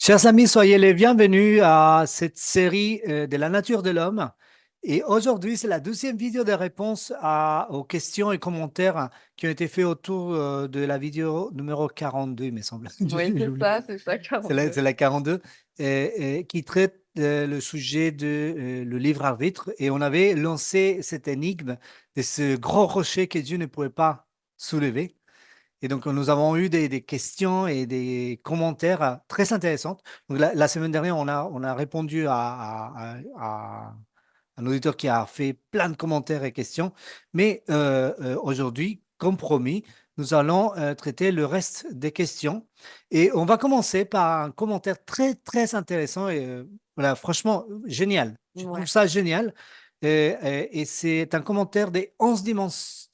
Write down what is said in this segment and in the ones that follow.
Chers amis, soyez les bienvenus à cette série de la nature de l'homme. Et aujourd'hui, c'est la 12e vidéo de réponse aux questions et commentaires qui ont été faits autour de la vidéo numéro 42, il me semble. Oui, J'oublie. c'est ça, C'est 42. la 42, qui traite le sujet de le livre arbitre. Et on avait lancé cette énigme de ce gros rocher que Dieu ne pouvait pas soulever. Et donc, nous avons eu des questions et des commentaires très intéressants. Donc, la semaine dernière, on a répondu à un auditeur qui a fait plein de commentaires et questions. Mais aujourd'hui, comme promis, nous allons traiter le reste des questions. Et on va commencer par un commentaire très, très intéressant et voilà, franchement, génial. Je trouve Ouais. ça génial. Et c'est un commentaire des 11 dimensions.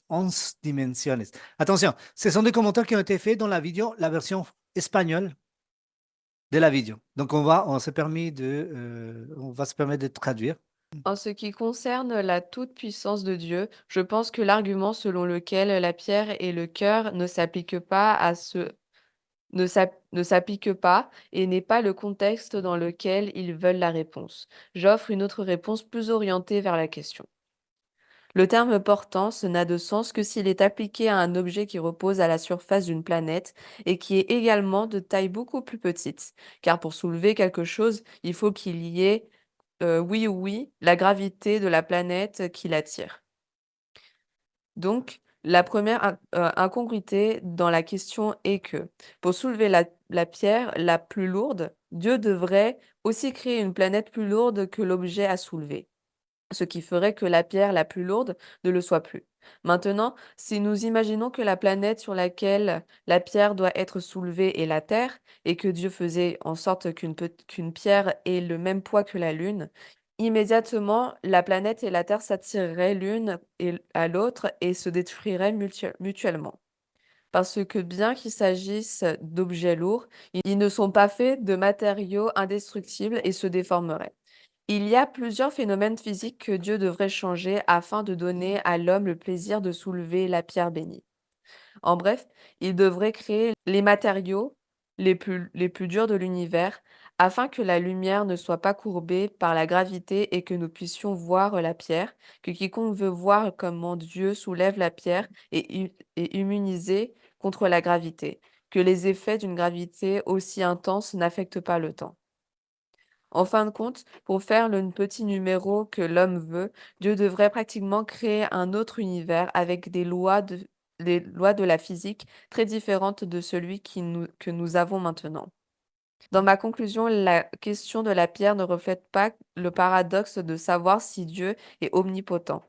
Attention, ce sont des commentaires qui ont été faits dans la vidéo, la version espagnole de la vidéo. Donc on va se permettre de traduire. En ce qui concerne la toute-puissance de Dieu, je pense que l'argument selon lequel la pierre et le cœur ne s'applique pas et n'est pas le contexte dans lequel ils veulent la réponse. J'offre une autre réponse plus orientée vers la question. Le terme portance n'a de sens que s'il est appliqué à un objet qui repose à la surface d'une planète et qui est également de taille beaucoup plus petite. Car pour soulever quelque chose, il faut qu'il y ait, oui ou oui, la gravité de la planète qui l'attire. Donc, la première incongruité dans la question est que pour soulever la pierre la plus lourde, Dieu devrait aussi créer une planète plus lourde que l'objet à soulever, ce qui ferait que la pierre la plus lourde ne le soit plus. Maintenant, si nous imaginons que la planète sur laquelle la pierre doit être soulevée est la Terre, et que Dieu faisait en sorte qu'une pierre ait le même poids que la Lune, immédiatement, la planète et la Terre s'attireraient à l'autre et se détruiraient mutuellement. Parce que bien qu'il s'agisse d'objets lourds, ils ne sont pas faits de matériaux indestructibles et se déformeraient. Il y a plusieurs phénomènes physiques que Dieu devrait changer afin de donner à l'homme le plaisir de soulever la pierre bénie. En bref, il devrait créer les matériaux les plus durs de l'univers afin que la lumière ne soit pas courbée par la gravité et que nous puissions voir la pierre, que quiconque veut voir comment Dieu soulève la pierre est immunisé contre la gravité, que les effets d'une gravité aussi intense n'affectent pas le temps. En fin de compte, pour faire le petit numéro que l'homme veut, Dieu devrait pratiquement créer un autre univers avec des lois de la physique très différentes de celui que nous avons maintenant. Dans ma conclusion, la question de la pierre ne reflète pas le paradoxe de savoir si Dieu est omnipotent.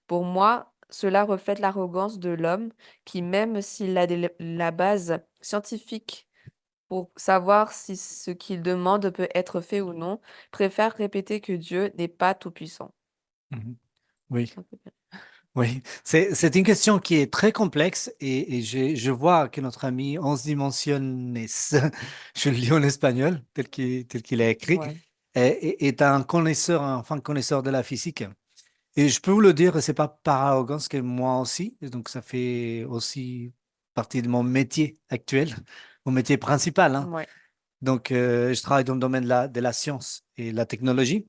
Pour moi, cela reflète l'arrogance de l'homme qui, même s'il a la base scientifique pour savoir si ce qu'il demande peut être fait ou non, préfère répéter que Dieu n'est pas tout-puissant. Mhm. Oui. C'est un peu bien. Oui, c'est une question qui est très complexe et je vois que notre ami 11 dimensionnes, je le lis en espagnol tel qu'il est écrit, Ouais. est un connaisseur, un fin connaisseur de la physique. Et je peux vous le dire, c'est pas par arrogance que moi aussi, et donc ça fait aussi partie de mon métier actuel, mon métier principal, hein. Ouais. Donc, je travaille dans le domaine de la science et de la technologie.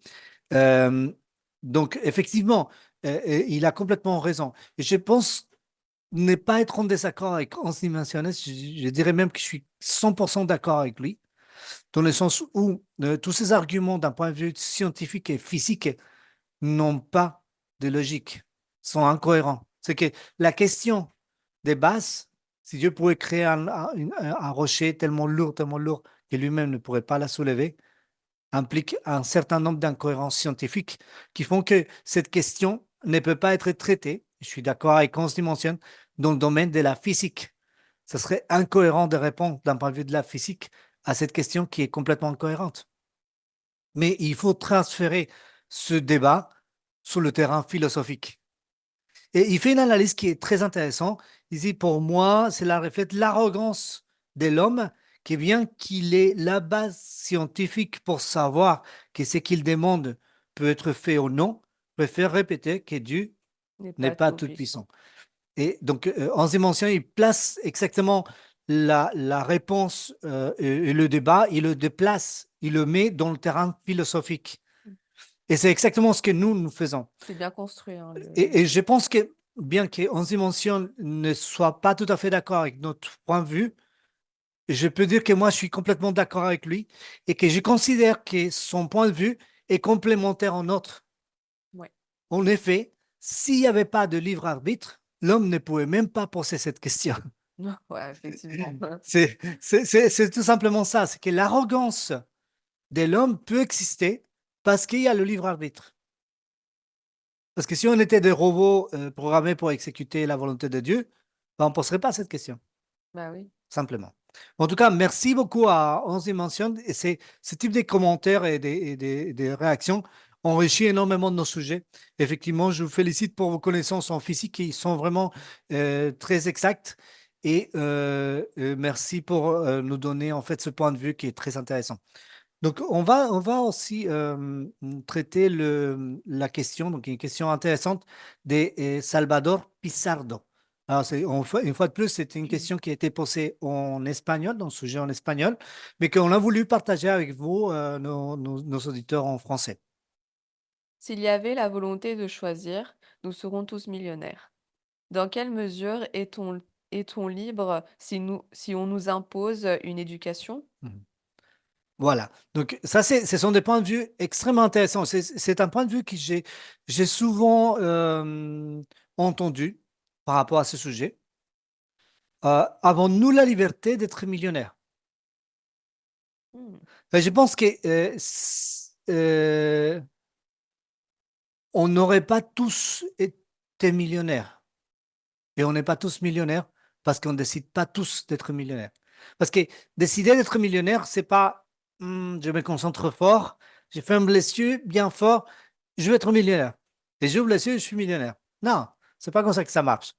Euh, donc, effectivement, il a complètement raison. Et je pense ne pas être en désaccord avec Hans Dimensiones. Je dirais même que je suis 100% d'accord avec lui, dans le sens où tous ces arguments d'un point de vue scientifique et physique n'ont pas de logique, sont incohérents. C'est que la question des bases, si Dieu pouvait créer un rocher tellement lourd que lui-même ne pourrait pas la soulever, implique un certain nombre d'incohérences scientifiques qui font que cette question ne peut pas être traitée, je suis d'accord avec qu'on se dimensionne, dans le domaine de la physique. Ce serait incohérent de répondre d'un point de vue de la physique à cette question qui est complètement incohérente. Mais il faut transférer ce débat sur le terrain philosophique. Et il fait une analyse qui est très intéressante. Il dit, pour moi, cela reflète l'arrogance de l'homme qui, bien qu'il ait la base scientifique pour savoir que ce qu'il demande peut être fait ou non, préfère répéter que Dieu N'est n'est pas pas tout-puissant. tout-puissant. Et donc, en dimension, il place exactement la réponse et le débat, il le déplace, il le met dans le terrain philosophique. Et c'est exactement ce que nous faisons. C'est bien construit, hein, Et je pense que, bien qu'on mentionne ne soit pas tout à fait d'accord avec notre point de vue, je peux dire que moi, je suis complètement d'accord avec lui et que je considère que son point de vue est complémentaire au nôtre. Ouais. En effet, s'il n'y avait pas de libre arbitre, l'homme ne pouvait même pas poser cette question. Ouais, effectivement. C'est tout simplement ça, c'est que l'arrogance de l'homme peut exister parce qu'il y a le libre arbitre. Parce que si on était des robots programmés pour exécuter la volonté de Dieu, ben, on ne poserait pas cette question, Bah oui. simplement. En tout cas, merci beaucoup à Onze Dimensions. Et ce type de commentaires et des réactions enrichit énormément de nos sujets. Effectivement, je vous félicite pour vos connaissances en physique qui sont vraiment très exactes. Et merci pour nous donner en fait ce point de vue qui est très intéressant. Donc, on va aussi traiter la question, donc une question intéressante de Salvador Pizarro. Alors, une fois de plus, c'est une question qui a été posée en espagnol, dans le sujet en espagnol, mais qu'on a voulu partager avec vous, nos auditeurs en français. S'il y avait la volonté de choisir, nous serons tous millionnaires. Dans quelle mesure est-on libre si on nous impose une éducation? Mhm. Voilà. Donc, ça, ce sont des points de vue extrêmement intéressants. C'est un point de vue que j'ai souvent entendu par rapport à ce sujet. Avons-nous la liberté d'être millionnaire? Hmm. Je pense que on n'aurait pas tous été millionnaires. Et on n'est pas tous millionnaires parce qu'on ne décide pas tous d'être millionnaires. Parce que décider d'être millionnaire, c'est pas je me concentre fort, j'ai fait un blessure bien fort, je vais être millionnaire. Et je blessure, je suis millionnaire. Non, c'est pas comme ça que ça marche.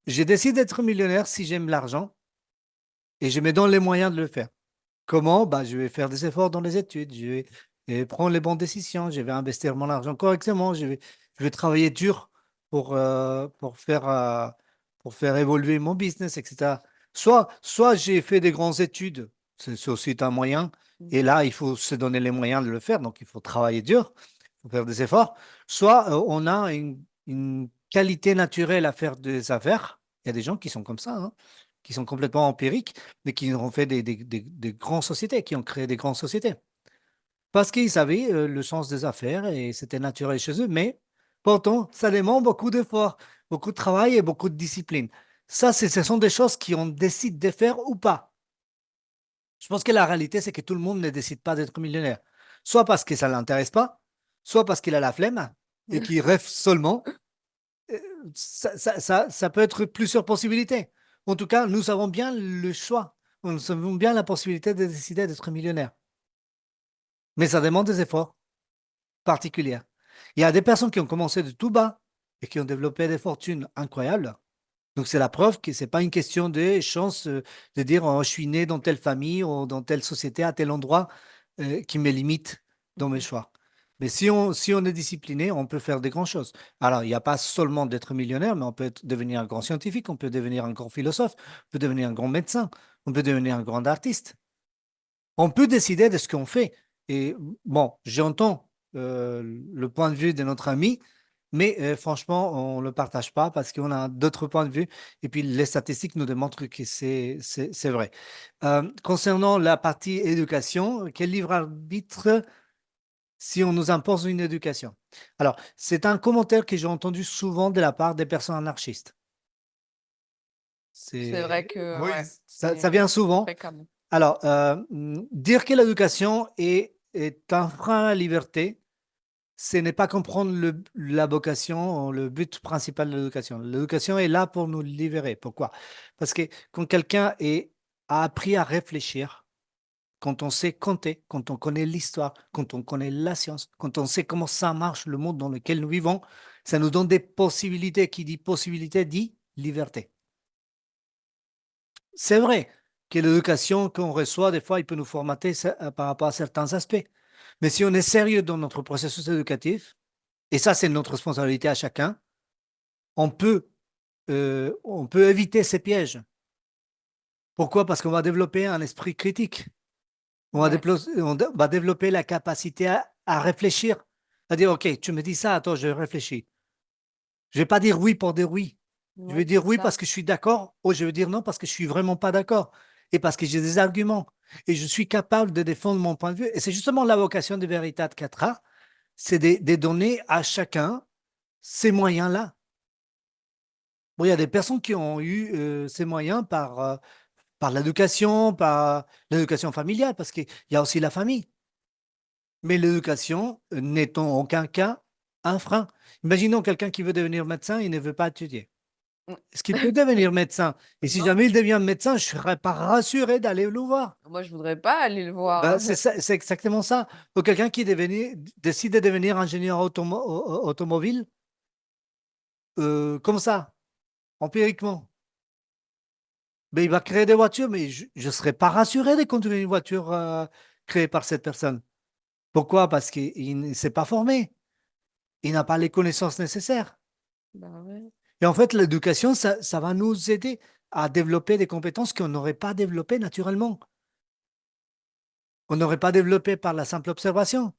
Je décide d'être millionnaire si j'aime l'argent et je me donne les moyens de le faire. Comment? Bah, je vais faire des efforts dans les études, je vais prendre les bonnes décisions, je vais investir mon argent correctement, je vais travailler dur pour faire évoluer mon business, etc. Soit j'ai fait des grandes études, c'est aussi un moyen, et là, il faut se donner les moyens de le faire, donc il faut travailler dur, il faut faire des efforts. Soit on a une qualité naturelle à faire des affaires. Il y a des gens qui sont comme ça, hein, qui sont complètement empiriques mais qui ont fait des grandes sociétés, qui ont créé des grandes sociétés. Parce qu'ils avaient le sens des affaires et c'était naturel chez eux, mais pourtant, ça demande beaucoup d'efforts, beaucoup de travail et beaucoup de discipline. Ça, ce sont des choses qu'on décide de faire ou pas. Je pense que la réalité, c'est que tout le monde ne décide pas d'être millionnaire. Soit parce que ça ne l'intéresse pas, soit parce qu'il a la flemme et qu'il rêve seulement. Euh, ça peut être plusieurs possibilités. En tout cas, nous avons bien le choix. Nous avons bien la possibilité de décider d'être millionnaire. Mais ça demande des efforts particuliers. Il y a des personnes qui ont commencé de tout bas et qui ont développé des fortunes incroyables. Donc, c'est la preuve que ce n'est pas une question de chance de dire oh, je suis né dans telle famille ou dans telle société, à tel endroit, qui me limite dans mes Mhm. choix. Mais si on est discipliné, on peut faire des grandes choses. Alors, il n'y a pas seulement d'être millionnaire, mais on peut devenir un grand scientifique, on peut devenir un grand philosophe, on peut devenir un grand médecin, on peut devenir un grand artiste. On peut décider de ce qu'on fait. Et bon, j'entends le point de vue de notre ami, mais franchement, on ne le partage pas parce qu'on a d'autres points de vue. Et puis, les statistiques nous démontrent que c'est vrai. Concernant la partie éducation, quel livre arbitre si on nous impose une éducation? Alors, c'est un commentaire que j'ai entendu souvent de la part des personnes anarchistes. C'est vrai C'est, que oui, ouais, ça vient c'est souvent. fréquemment. Alors, dire que l'éducation est un frein à la liberté, ce n'est pas comprendre la vocation, ou le but principal de l'éducation. L'éducation est là pour nous libérer. Pourquoi? Parce que quand a appris à réfléchir, quand on sait compter, quand on connaît l'histoire, quand on connaît la science, quand on sait comment ça marche le monde dans lequel nous vivons, ça nous donne des possibilités. Qui dit possibilité dit liberté. C'est vrai que l'éducation qu'on reçoit, des fois, il peut nous formater par rapport à certains aspects. Mais si on est sérieux dans notre processus éducatif, et ça, c'est notre responsabilité à chacun, on peut éviter ces pièges. Pourquoi? Parce qu'on va développer un esprit critique. Ouais, On va développer la capacité à réfléchir. À dire, OK, tu me dis ça, attends, je réfléchis. Je vais pas dire oui pour dire oui. Je vais ouais, dire c'est oui parce ça. que je suis d'accord, ou je vais dire non parce que je suis vraiment pas d'accord et parce que j'ai des arguments et je suis capable de défendre mon point de vue. Et c'est justement la vocation de Veritas 4A, c'est de donner à chacun ces moyens-là. Bon, il y a des personnes qui ont eu ces moyens par l'éducation, par l'éducation familiale, parce qu'il y a aussi la famille. Mais l'éducation n'est en aucun cas un frein. Imaginons quelqu'un qui veut devenir médecin et ne veut pas étudier. Mm. Est-ce qu'il peut devenir médecin? Et si Non, jamais il devient médecin, je ne serais pas rassuré d'aller le voir. moi, je voudrais pas aller le voir, Ben, hein. c'est exactement ça. Ou quelqu'un qui décide de devenir ingénieur automobile, comme ça, empiriquement. Ben, il va créer des voitures, mais je ne serais pas rassuré de conduire une voiture créée par cette personne. Pourquoi? Parce qu'il ne s'est pas formé. Il n'a pas les connaissances nécessaires. Bah ouais. Et en fait, l'éducation, ça va nous aider à développer des compétences qu'on n'aurait pas développées naturellement. On n'aurait pas développé par la simple observation.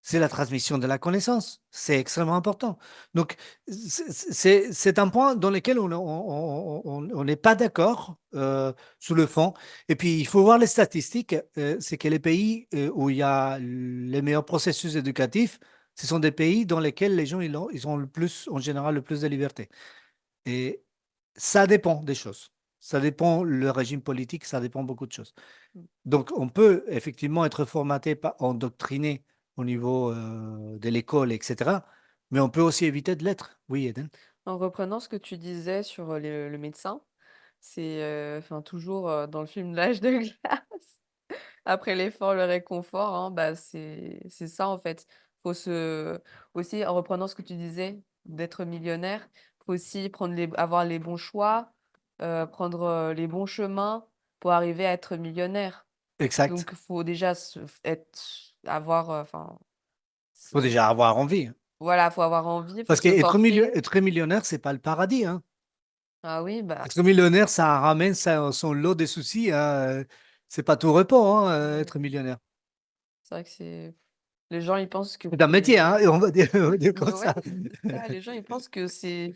C'est la transmission de la connaissance. C'est extrêmement important. Donc, c'est un point dans lequel on n'est pas d'accord sous le fond. Et puis, il faut voir les statistiques. C'est que les pays où il y a les meilleurs processus éducatifs, ce sont des pays dans lesquels les gens ils ont le plus, en général, le plus de liberté. Et ça dépend des choses. Ça dépend le régime politique, ça dépend beaucoup de choses. Mm. Donc, on peut effectivement être formaté, endoctriné au niveau de l'école, etc. Mais on peut aussi éviter de l'être. Oui, Eden. En reprenant ce que tu disais sur le médecin, c'est enfin toujours dans le film L'âge de glace. Après l'effort, le réconfort, hein, bah, c'est ça en fait. Faut se aussi en reprenant ce que tu disais, d'être millionnaire, faut aussi avoir les bons choix, prendre, les bons chemins pour arriver à être millionnaire. Exact. Donc faut déjà avoir, enfin, Il faut se déjà avoir envie, hein. voilà, faut avoir envie, faut Parce se qu'être forcer. être millionnaire, c'est pas le paradis, hein. Ah oui, bah, Être millionnaire, ça ramène son lot de soucis, hein. C'est pas tout repos, hein, mmh, être millionnaire. c'est vrai que c'est les gens, ils pensent que C'est un métier, c'est hein, et on va dire comme ouais, ça. c'est ça, les gens, ils pensent que c'est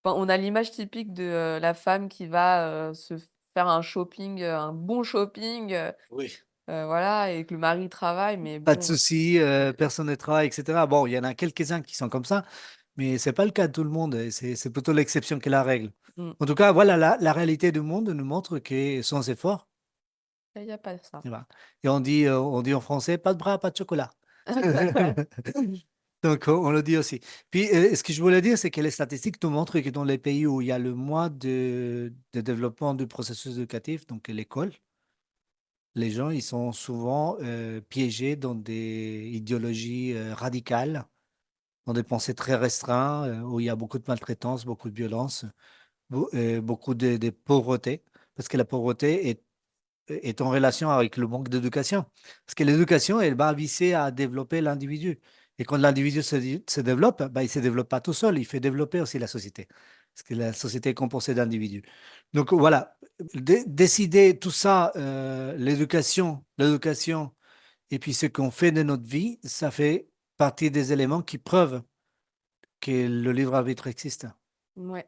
enfin, on a l'image typique de, la femme qui va, se faire un shopping, un bon shopping, Oui. voilà et que le mari travaille mais Pas de bon, soucis, personne ne travaille, etc. Bon, il y en a quelques-uns qui sont comme ça, mais c'est pas le cas de tout le monde. Et c'est plutôt l'exception que la règle. mmh, En tout cas, voilà, la réalité du monde nous montre que sans effort, il y a pas ça. eh ben, et on dit en français, pas de bras, pas de chocolat. Donc, on le dit aussi. Puis, ce que je voulais dire, c'est que les statistiques nous montrent que dans les pays où il y a le moins de développement du processus éducatif, donc l'école, les gens, ils sont souvent piégés dans des idéologies radicales, dans des pensées très restreintes, où il y a beaucoup de maltraitance, beaucoup de violence, beaucoup de pauvreté, parce que la pauvreté est en relation avec le manque d'éducation. Parce que l'éducation, elle va viser à développer l'individu. Et quand l'individu se développe, bah, il ne se développe pas tout seul, il fait développer aussi la société. Parce que la société est composée d'individus. Donc voilà, décider tout ça, l'éducation, et puis ce qu'on fait de notre vie, ça fait partie des éléments qui prouvent que le libre arbitre existe. Ouais,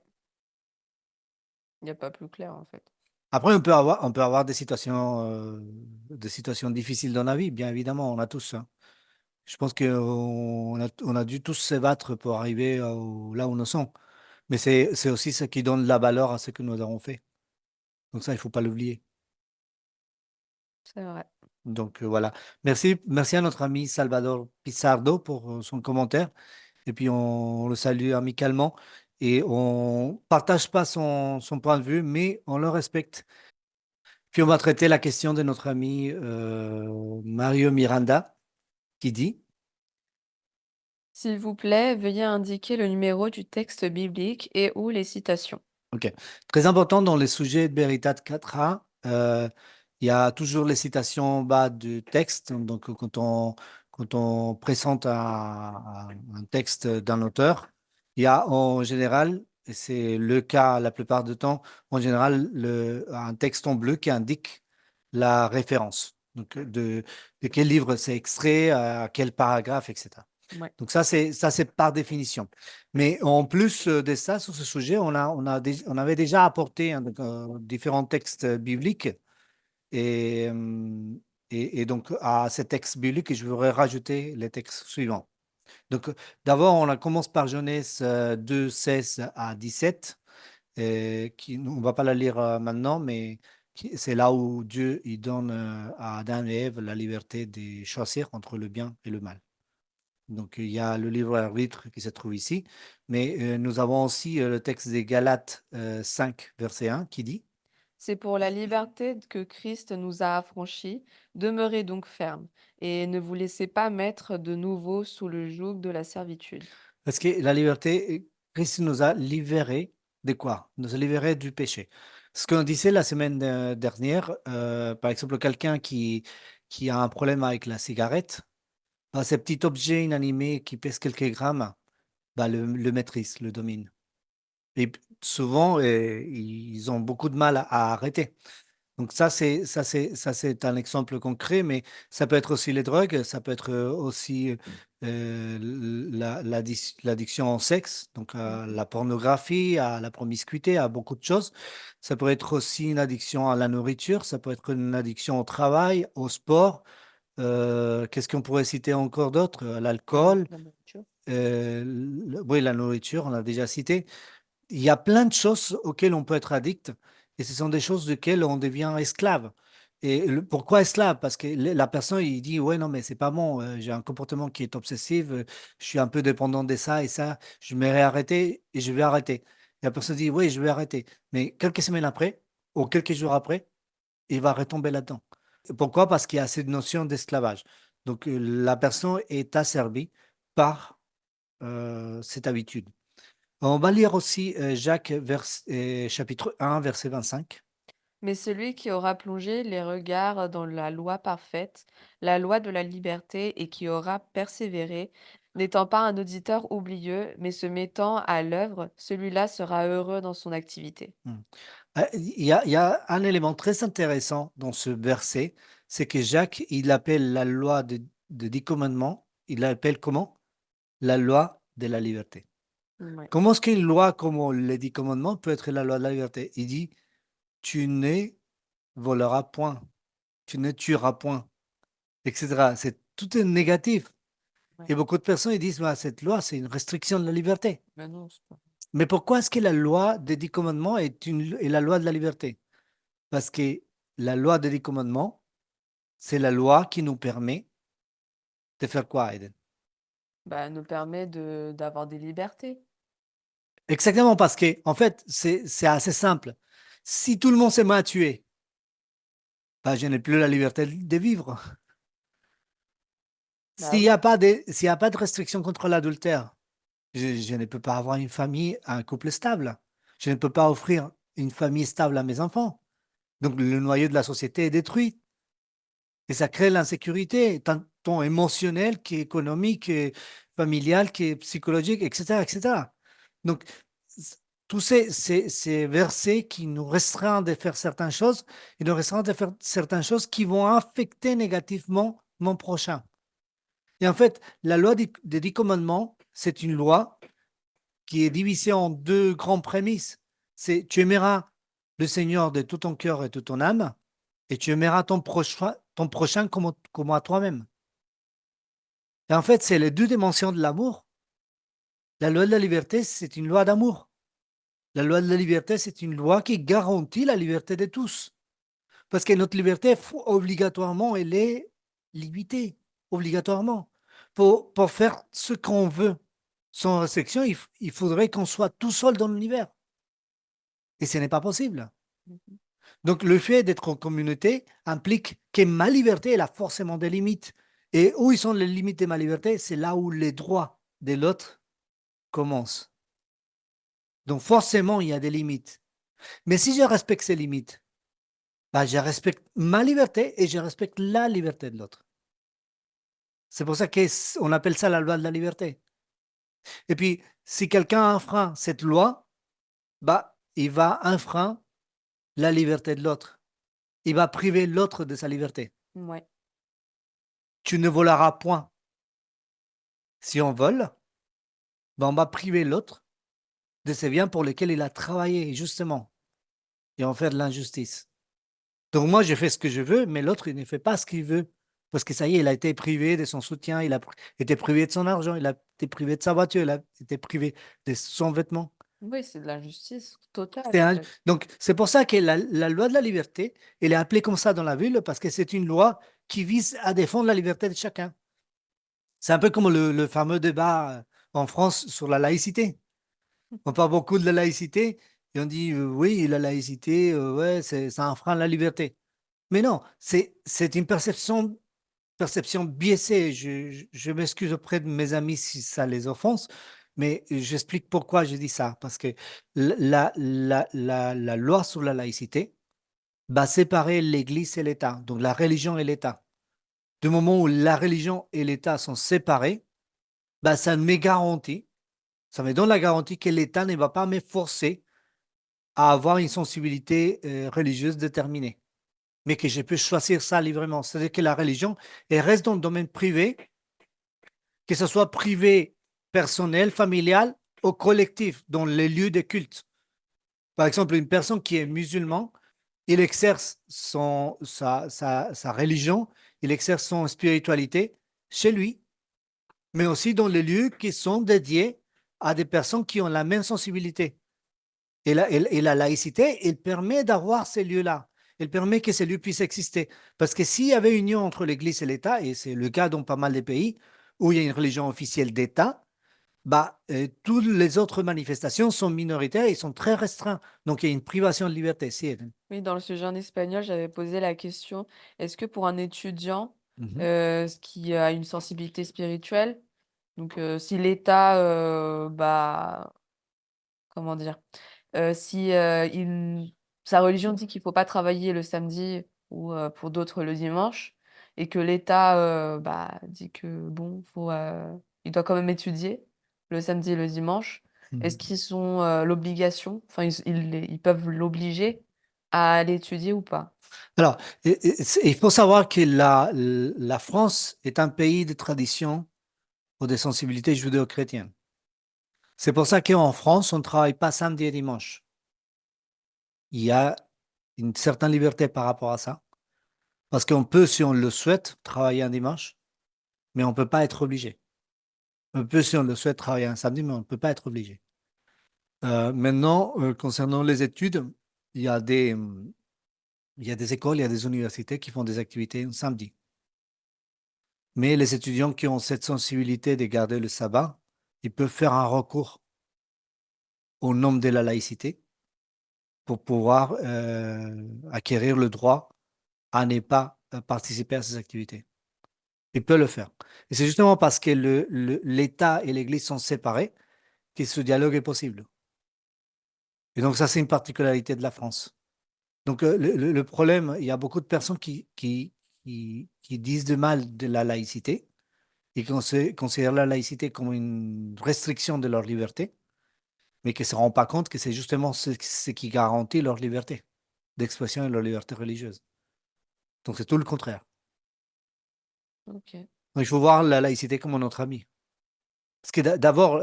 il y a pas plus clair en fait. Après, on peut avoir des situations difficiles dans la vie, bien évidemment, on a tous, hein. Je pense on a dû tous se battre pour arriver là où nous sommes. Mais c'est aussi ce qui donne la valeur à ce que nous avons fait. Donc ça, il ne faut pas l'oublier. C'est vrai. Donc voilà. Merci à notre ami Salvador Pizardo pour son commentaire. Et puis on le salue amicalement. Et on partage pas son point de vue, mais on le respecte. Puis on va traiter la question de notre ami Mario Miranda qui dit, S'il vous plaît, veuillez indiquer le numéro du texte biblique et ou les citations. OK, très important dans les sujets de Veritas 4a, il y a toujours les citations en bas du texte. Donc quand on présente un texte d'un auteur, il y a en général et c'est le cas la plupart du temps, en général, un texte en bleu qui indique la référence. Donc, de quel livre c'est extrait, à quel paragraphe, etc. Ouais. Donc ça c'est par définition. Mais en plus de ça, sur ce sujet, on avait déjà apporté hein, donc, différents textes bibliques et, donc à ces textes bibliques, je voudrais rajouter les textes suivants. Donc d'abord, commence par Genèse 2, 16 à 17, on ne va pas la lire maintenant, mais c'est là où Dieu il donne à Adam et Ève la liberté de choisir entre le bien et le mal. Donc, il y a le livre arbitre qui se trouve ici, mais nous avons aussi le texte des Galates 5, verset 1, qui dit, C'est pour la liberté que Christ nous a affranchis. Demeurez donc fermes et ne vous laissez pas mettre de nouveau sous le joug de la servitude. parce que la liberté, Christ nous a libérés de quoi? Nous a libérés du péché. Ce qu'on disait la semaine dernière, par exemple, quelqu'un qui a un problème avec la cigarette, bah, ce petit objet inanimé qui pèse quelques grammes, bah, le maîtrise, le domine. Et souvent, ils ont beaucoup de mal à arrêter. Donc ça c'est un exemple concret, mais ça peut être aussi les drogues, ça peut être aussi l'addiction au sexe, donc à Mhm. la pornographie, à la promiscuité, à beaucoup de choses. Ça peut être aussi une addiction à la nourriture, ça peut être une addiction au travail, au sport. Qu'est-ce qu'on pourrait citer encore d'autre? L'alcool, La nourriture. oui, la nourriture, on l'a déjà cité. Il y a plein de choses auxquelles on peut être addict et ce sont des choses desquelles on devient esclave. Et pourquoi esclave? Parce que la personne, il dit, ouais, non, mais c'est pas bon, j'ai un comportement qui est obsessif, je suis un peu dépendant de ça et ça, je m'aurais arrêté et je vais arrêter. Et la personne dit, oui, je vais arrêter. Mais quelques semaines après, ou quelques jours après, il va retomber là-dedans. Pourquoi? Parce qu'il y a cette notion d'esclavage. Donc, la personne est asservie par cette habitude. On va lire aussi Jacques chapitre 1, verset 25. Mais celui qui aura plongé les regards dans la loi parfaite, la loi de la liberté, et qui aura persévéré, n'étant pas un auditeur oublieux, mais se mettant à l'œuvre, celui-là sera heureux dans son activité. Hmm. Il y a un élément très intéressant dans ce verset, c'est que Jacques, il appelle la loi de 10 commandements, il l'appelle comment? La loi de la liberté. Ouais. Comment est-ce qu'une loi comme les 10 commandements peut être la loi de la liberté? Il dit, tu ne voleras point, tu ne tueras point, etc. C'est tout est négatif. Ouais. Et beaucoup de personnes ils disent, bah, cette loi, c'est une restriction de la liberté. Ben non, c'est pas. Mais pourquoi est-ce que la loi des 10 commandements est la loi de la liberté? Parce que la loi des 10 commandements, c'est la loi qui nous permet de faire quoi, Eden? Bah, nous permet de d'avoir des libertés. Exactement, parce que, en fait, c'est assez simple. Si tout le monde s'est mis à tuer, bah, je n'ai plus la liberté de vivre. Bah S'il n'y oui. a s'il y a pas de restriction contre l'adultère, je ne peux pas avoir une famille, un couple stable. Je ne peux pas offrir une famille stable à mes enfants. Donc, le noyau de la société est détruit. Et ça crée l'insécurité, tant émotionnelle qu'économique, familiale, que psychologique, etc., etc. Donc, c- tous ces versets qui nous restreignent de faire certaines choses, ils nous restreignent de faire certaines choses qui vont affecter négativement mon prochain. Et en fait, la loi des 10 commandements, c'est une loi qui est divisée en deux grandes prémices. C'est tu aimeras le Seigneur de tout ton cœur et de toute ton âme, et tu aimeras ton prochain comme à toi-même. Et en fait, c'est les deux dimensions de l'amour. La loi de la liberté, c'est une loi d'amour. La loi de la liberté, c'est une loi qui garantit la liberté de tous. Parce que notre liberté, obligatoirement, elle est limitée, obligatoirement. Pour faire ce qu'on veut, sans restriction, il faudrait qu'on soit tout seul dans l'univers. Et ce n'est pas possible. Mhm. Donc, le fait d'être en communauté implique que ma liberté, elle a forcément des limites. Et où ils sont les limites de ma liberté? C'est là où les droits de l'autre commencent. Donc, forcément, il y a des limites. Mais si je respecte ces limites, bah, je respecte ma liberté et je respecte la liberté de l'autre. C'est pour ça qu'on appelle ça la loi de la liberté. Et puis, si quelqu'un enfreint cette loi, bah, il va enfreindre la liberté de l'autre. Il va priver l'autre de sa liberté. Ouais. Tu ne voleras point. Si on vole, bah, on va priver l'autre de ses biens pour lesquels il a travaillé, justement, et en faire de l'injustice. Donc moi, je fais ce que je veux, mais l'autre, il ne fait pas ce qu'il veut. Parce que ça y est, il a été privé de son soutien, il a été privé de son argent, il a été privé de sa voiture, il a été privé de son vêtement. Oui, c'est de l'injustice totale, C'est en un- fait. Donc, c'est pour ça que la loi de la liberté, elle est appelée comme ça dans la ville, parce que c'est une loi qui vise à défendre la liberté de chacun. C'est un peu comme le fameux débat en France sur la laïcité. On parle beaucoup de la laïcité et on dit oui, la laïcité, ouais, ça enfreint la liberté. Mais non, c'est une perception biaisée. Je m'excuse auprès de mes amis si ça les offense, mais j'explique pourquoi je dis ça. Parce que la loi sur la laïcité va séparer l'Église et l'État, donc la religion et l'État. Du moment où la religion et l'État sont séparés, bah, ça me garantit, ça me donne la garantie que l'État ne va pas me forcer à avoir une sensibilité religieuse déterminée, mais que je peux choisir ça librement. C'est-à-dire que la religion, elle reste dans le domaine privé, que ce soit privé, personnel, familial ou collectif, dans les lieux de culte. Par exemple, une personne qui est musulman, il exerce sa religion, il exerce son spiritualité chez lui, mais aussi dans les lieux qui sont dédiés à des personnes qui ont la même sensibilité. Et la laïcité, elle permet d'avoir ces lieux-là. Elle permet que ces lieux puissent exister. Parce que s'il y avait une union entre l'Église et l'État, et c'est le cas dans pas mal de pays où il y a une religion officielle d'État, bah, toutes les autres manifestations sont minoritaires et sont très restreintes. Donc il y a une privation de liberté. Si, Eden. Oui, dans le sujet en espagnol, j'avais posé la question, est-ce que pour un étudiant Mhm. qui a une sensibilité spirituelle, donc si l'État, bah, comment dire, si sa religion dit qu'il faut pas travailler le samedi ou pour d'autres le dimanche, et que l'État bah, dit que bon, il doit quand même étudier le samedi et le dimanche, est-ce Mhm. qu'ils ont l'obligation, enfin ils peuvent l'obliger à aller étudier ou pas? Alors, il faut savoir que la France est un pays de tradition ou de sensibilité judéo-chrétienne. C'est pour ça qu'en France, on ne travaille pas samedi et dimanche. Il y a une certaine liberté par rapport à ça. Parce qu'on peut, si on le souhaite, travailler un dimanche, mais on ne peut pas être obligé. On peut, si on le souhaite, travailler un samedi, mais on ne peut pas être obligé. Maintenant, concernant les études, il y a il y a des écoles, il y a des universités qui font des activités un samedi. Mais les étudiants qui ont cette sensibilité de garder le sabbat, ils peuvent faire un recours au nom de la laïcité pour pouvoir acquérir le droit à ne pas participer à ces activités. Ils peuvent le faire. Et c'est justement parce que l'État et l'Église sont séparés que ce dialogue est possible. Et donc ça, c'est une particularité de la France. Donc le problème, il y a beaucoup de personnes qui disent de mal de la laïcité et qui considèrent la laïcité comme une restriction de leur liberté, mais qui ne se rendent pas compte que c'est justement ce qui garantit leur liberté d'expression et leur liberté religieuse. Donc c'est tout le contraire. OK. Donc il faut voir la laïcité comme notre ami. Parce que d'abord,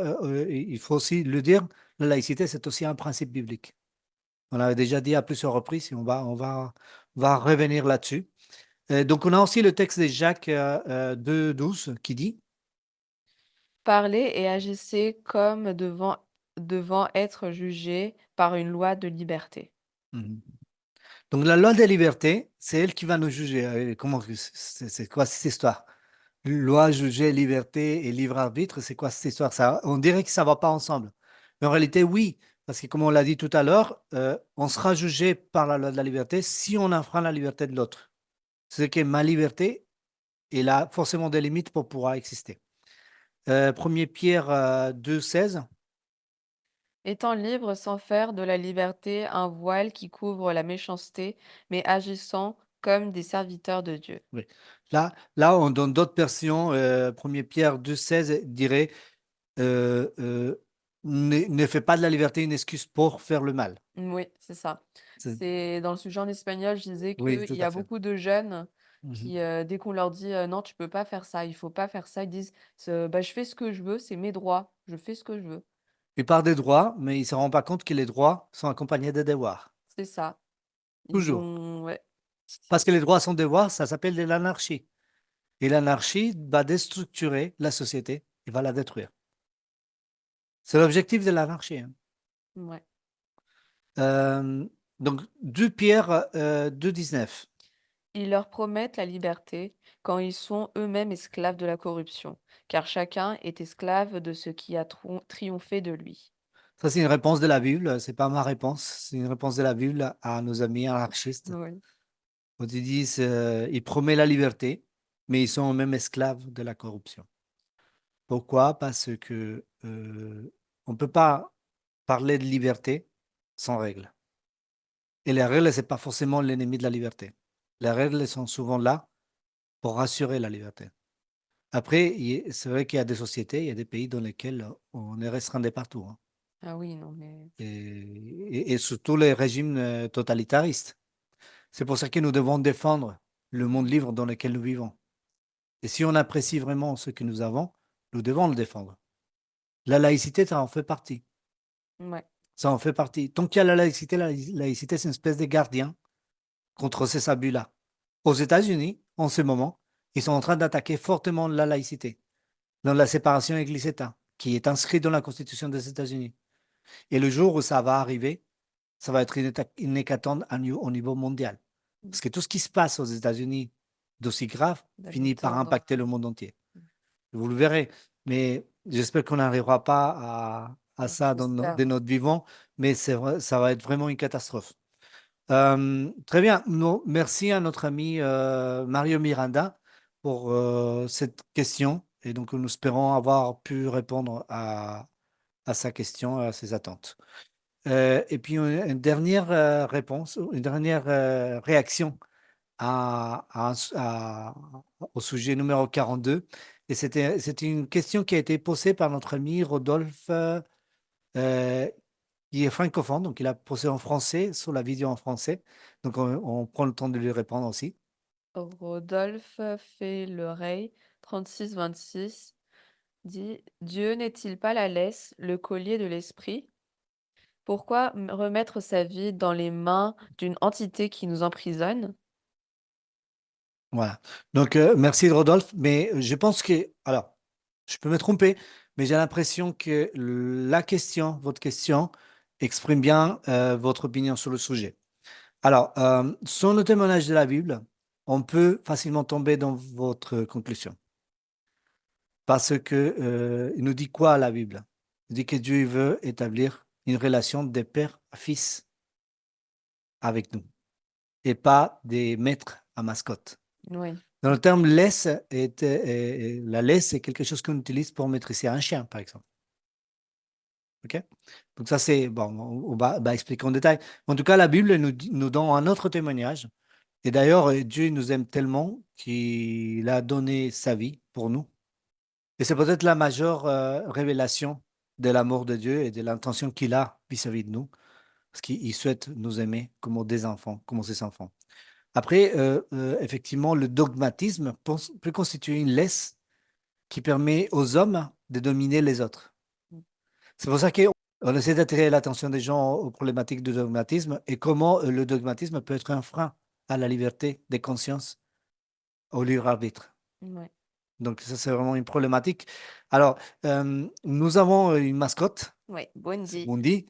il faut aussi le dire, la laïcité, c'est aussi un principe biblique. On l'avait déjà dit à plusieurs reprises et on va revenir là-dessus. Donc, on a aussi le texte de Jacques 2,12 qui dit, Parlez et agissez comme devant être jugés par une loi de liberté. Mhm. Donc la loi des libertés, c'est elle qui va nous juger. Comment, c'est quoi cette histoire? Loi, juger, liberté et libre arbitre, c'est quoi cette histoire? On dirait que ça ne va pas ensemble. Mais en réalité, oui, parce que comme on l'a dit tout à l'heure, on sera jugé par la loi de la liberté si on enfreint la liberté de l'autre. C'est que ma liberté, elle a forcément des limites pour pouvoir exister. 1 Pierre 2,16. Étant libres sans faire de la liberté un voile qui couvre la méchanceté, mais agissant comme des serviteurs de Dieu. Oui. Là, on donne d'autres versions. 1 Pierre 2,16 dirait euh, euh, ne fait pas de la liberté une excuse pour faire le mal. Oui, c'est ça. C'est- C'est dans le sujet en espagnol, je disais Oui, qu'il tout y à a fait. beaucoup de jeunes Mhm. qui, dès qu'on leur dit, «Non, tu peux pas faire ça, il faut pas faire ça», ils disent: Bah, je fais ce que je veux, c'est mes droits, je fais ce que je veux». Il parle des droits, mais il ne se rend pas compte que les droits sont accompagnés des devoirs. C'est ça. Ils Toujours. ont ouais. Parce que les droits sont devoirs, ça s'appelle de l'anarchie. Et l'anarchie va déstructurer la société et va la détruire. C'est l'objectif de l'anarchie, hein. Ouais. Euh, donc, 2 Pierre 2,19. Ils leur promettent la liberté quand ils sont eux-mêmes esclaves de la corruption, car chacun est esclave de ce qui a triomphé de lui. Ça, c'est une réponse de la Bible, c'est pas ma réponse, c'est une réponse de la Bible à nos amis anarchistes. Oui, Quand ils disent, ils promettent la liberté, mais ils sont eux-mêmes esclaves de la corruption. Pourquoi? Parce que on ne peut pas parler de liberté sans règles. Et les règles, ce n'est pas forcément l'ennemi de la liberté. Les règles sont souvent là pour assurer la liberté. Après, c'est vrai qu'il y a des sociétés, il y a des pays dans lesquels on est restreint de partout, hein. ah oui, non mais Et surtout les régimes totalitaristes. C'est pour ça que nous devons défendre le monde libre dans lequel nous vivons. Et si on apprécie vraiment ce que nous avons, nous devons le défendre. La laïcité, ça en fait partie. ouais, Ça en fait partie. Tant qu'il y a la laïcité, c'est une espèce de gardien contre ces abus-là. Aux États-Unis, en ce moment, ils sont en train d'attaquer fortement la laïcité, dans la séparation Église-État, qui est inscrite dans la Constitution des États-Unis. Et le jour où ça va arriver, ça va être une hécatombe au niveau mondial. mmh, Parce que tout ce qui se passe aux États-Unis d'aussi grave va nous finit par tordre. impacter le monde entier. Vous le verrez. Mais j'espère qu'on n'arrivera pas à Ouais, ça j'espère, de ouais. notre vivant, mais ça va être vraiment une catastrophe. Très bien. Merci à notre ami Mario Miranda pour cette question. Et donc, nous espérons avoir pu répondre à sa question, à ses attentes. Et puis, une dernière réponse, une dernière réaction au sujet numéro 42. Et c'était une question qui a été posée par notre ami Rodolphe, euh, qui est francophone, donc il a posé en français, sur la vidéo en français. Donc on prend le temps de lui répondre aussi. Rodolphe fait l'oreille, 36-26, dit: «Dieu n'est-il pas la laisse, le collier de l'esprit? Pourquoi remettre sa vie dans les mains d'une entité qui nous emprisonne?» Voilà. Donc merci Rodolphe, mais je pense que, alors, je peux me tromper, mais j'ai l'impression que votre question exprime bien votre opinion sur le sujet. Alors, sur le témoignage de la Bible, on peut facilement tomber dans votre conclusion. Parce que, il nous dit quoi la Bible? Il dit que Dieu veut établir une relation de père à fils avec nous et pas des maîtres à mascotte. Oui. Dans le terme laisse, la laisse, c'est quelque chose qu'on utilise pour maîtriser un chien, par exemple. OK? Donc ça, c'est, bon, on va expliquer en détail. En tout cas, la Bible nous donne un autre témoignage. Et d'ailleurs, Dieu nous aime tellement qu'il a donné sa vie pour nous. Et c'est peut-être la majeure révélation de l'amour de Dieu et de l'intention qu'il a vis-à-vis de nous, parce qu'il souhaite nous aimer comme des enfants, comme ses enfants. Après, effectivement, le dogmatisme peut constituer une laisse qui permet aux hommes de dominer les autres. C'est pour ça qu'on essaie d'attirer l'attention des gens aux problématiques du dogmatisme et comment le dogmatisme peut être un frein à la liberté des consciences, au libre arbitre. Ouais. Donc ça, c'est vraiment une problématique. Alors, nous avons une mascotte, Ouais, c'est Bundy. Bundy,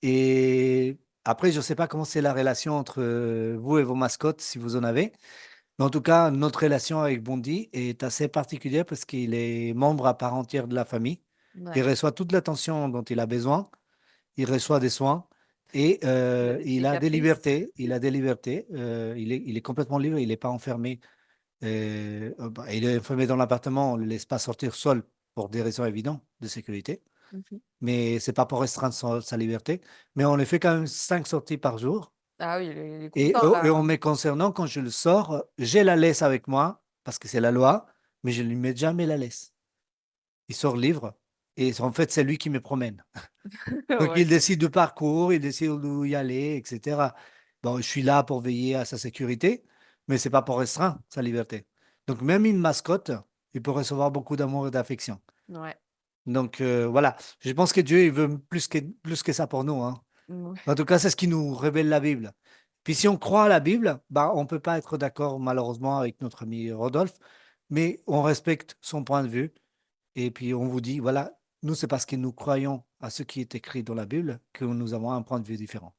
et après, je ne sais pas comment c'est la relation entre vous et vos mascottes, si vous en avez. Mais en tout cas, notre relation avec Bundy est assez particulière parce qu'il est membre à part entière de la famille. Il Ouais. reçoit toute l'attention dont il a besoin. Il reçoit des soins et Il a des il petits a des caprices. libertés. Il a des libertés. Il est complètement libre. Il n'est pas enfermé. Il est enfermé dans l'appartement. On ne le laisse pas sortir seul pour des raisons évidentes de sécurité. Mmh. Mais c'est pas pour restreindre sa liberté. Mais on le fait quand même 5 sorties par jour. Ah oui, il est Et, content et là, en hein. me concernant, quand je le sors, j'ai la laisse avec moi, parce que c'est la loi, mais je ne lui mets jamais la laisse. Il sort libre Et en fait, c'est lui qui me promène. Donc, Ouais, il décide du parcours, il décide où y aller, etc. Bon, je suis là pour veiller à sa sécurité, mais c'est pas pour restreindre sa liberté. Donc, même une mascotte, il peut recevoir beaucoup d'amour et d'affection. ouais. Donc, voilà. Je pense que Dieu, il veut plus que ça pour nous, hein. En tout cas, c'est ce qui nous révèle la Bible. Puis, si on croit à la Bible, bah, on ne peut pas être d'accord, malheureusement, avec notre ami Rodolphe, mais on respecte son point de vue. Et puis, on vous dit, voilà, nous, c'est parce que nous croyons à ce qui est écrit dans la Bible que nous avons un point de vue différent.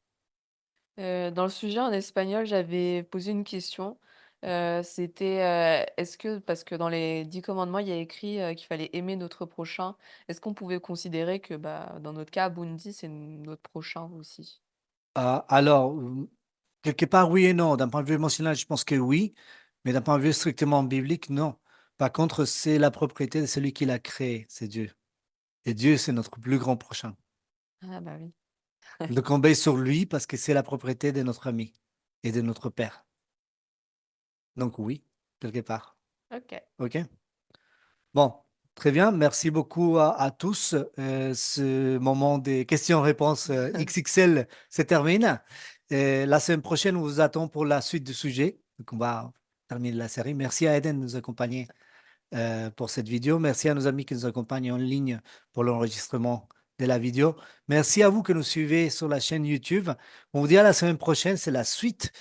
Dans le sujet en espagnol, j'avais posé une question. C'était, est-ce que parce que dans les 10 commandements, il y a écrit, qu'il fallait aimer notre prochain. Est-ce qu'on pouvait considérer que, bah, dans notre cas, Bundy, c'est notre prochain aussi? Alors, quelque part, oui et non. D'un point de vue émotionnel, je pense que oui, mais d'un point de vue strictement biblique, non. Par contre, c'est la propriété de celui qui l'a créé, c'est Dieu. Et Dieu, c'est notre plus grand prochain. Ah bah oui. Donc, on obéit sur lui parce que c'est la propriété de notre ami et de notre père. Donc, oui, quelque part. OK. OK? Bon, très bien. Merci beaucoup à tous. Ce moment des questions-réponses XXL se termine. La semaine prochaine, on vous attend pour la suite du sujet. Donc, on va terminer la série. Merci à Eden de nous accompagner pour cette vidéo. Merci à nos amis qui nous accompagnent en ligne pour l'enregistrement de la vidéo. Merci à vous que nous suivez sur la chaîne YouTube. On vous dit à la semaine prochaine. C'est la suite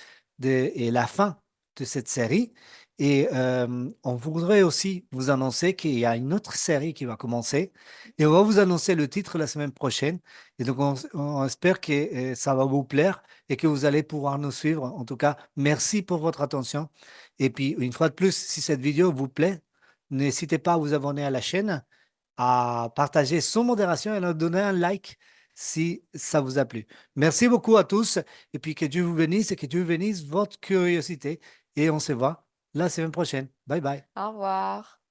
et la fin de cette série. Et on voudrait aussi vous annoncer qu'il y a une autre série qui va commencer. Et on va vous annoncer le titre la semaine prochaine. Et donc, on espère que ça va vous plaire et que vous allez pouvoir nous suivre. En tout cas, merci pour votre attention. Et puis, une fois de plus, si cette vidéo vous plaît, n'hésitez pas à vous abonner à la chaîne, à partager sans modération et à nous donner un like si ça vous a plu. Merci beaucoup à tous et puis que Dieu vous bénisse et que Dieu bénisse votre curiosité. Et on se voit la semaine prochaine. Bye bye. Au revoir.